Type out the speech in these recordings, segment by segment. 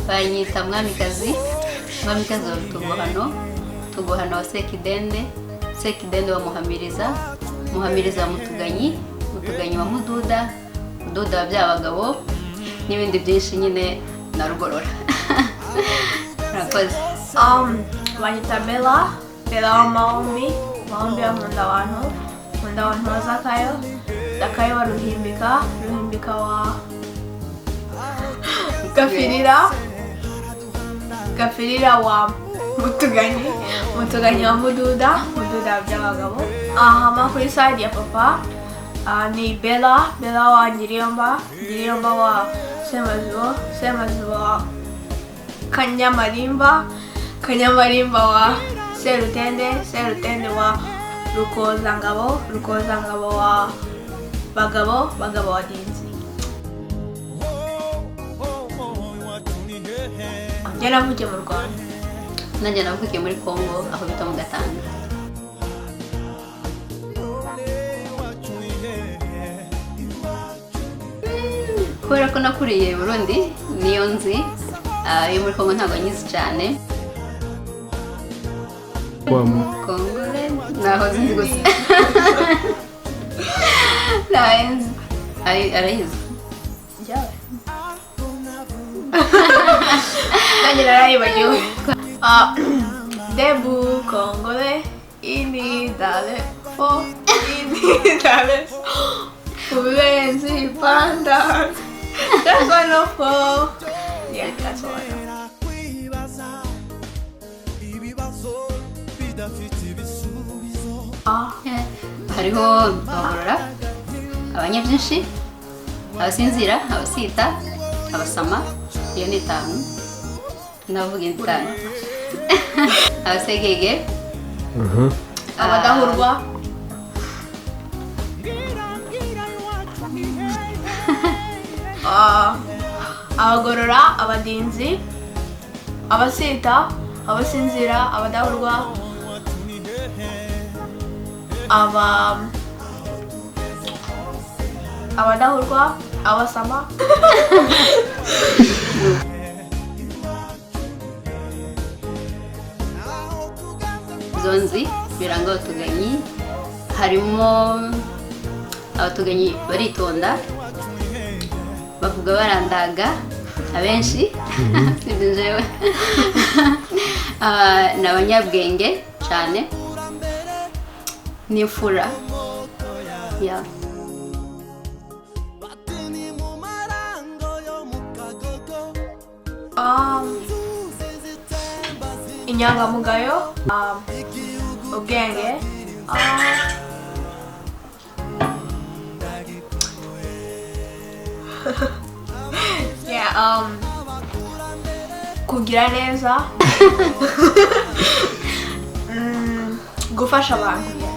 banyita mwamikazi wa Rutugohano wa Sekidende wa Muhamiriza Mutuganyi wa Mududa wa Byabagabo n'ibindi byinshi nyine na Rugorora. Murakoze. Banyita Bella wa Maombi nkunda abantu bazakayo wa Ruhimbika wa Gafirira wa Mutuganyi wa Mududa wa Byabagabo. Hama kuri side ya papa ni Bella wa Nyiriyomba wa Semazubo wa Kanyamarimba wa Serutende wa Rukozangabo wa Bagabo wa Dinzi. Njye navukiye mu Rwanda. Nanjye navukiye muri Congo aho bita mu Gatanga. Kubera ko nakuriye Burundi niyo nzi, yo muri Congo ntabwo nyizi cyane. Kongole naho nzi gusa. Arayizi. Nanjye narayibagiwe. Debu Kongole ini dale Ulenzi Panda. That's one of yeah, that's all I know. Hariho abagorora, abanyabyinshi, abasinzira, abasita, abasama, iyo ni 5. Navuga 5. Abasegege, abadahurwa, abagorora, abadinzi, abasita, abasinzira, abadahurwa, abadahurwa, abasama. Zonzi biranga abatuganyi, harimo abatuganyi baritonda, bavuga barandaga abenshi, sibyo n'abanyabwenge cyane n'imfura. Yeah. Inyangamugayo, ubwenge, yeah, kugira neza, gufasha abantu.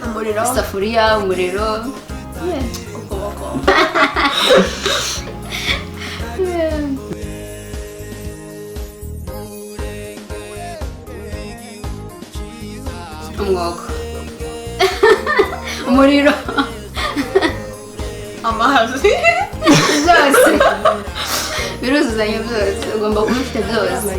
Umuriro, isafuriya, umuriro, ukuboko. umwuko, umuriro, amazi. byose biruzuzanya byose, ugomba kuba ufite byose.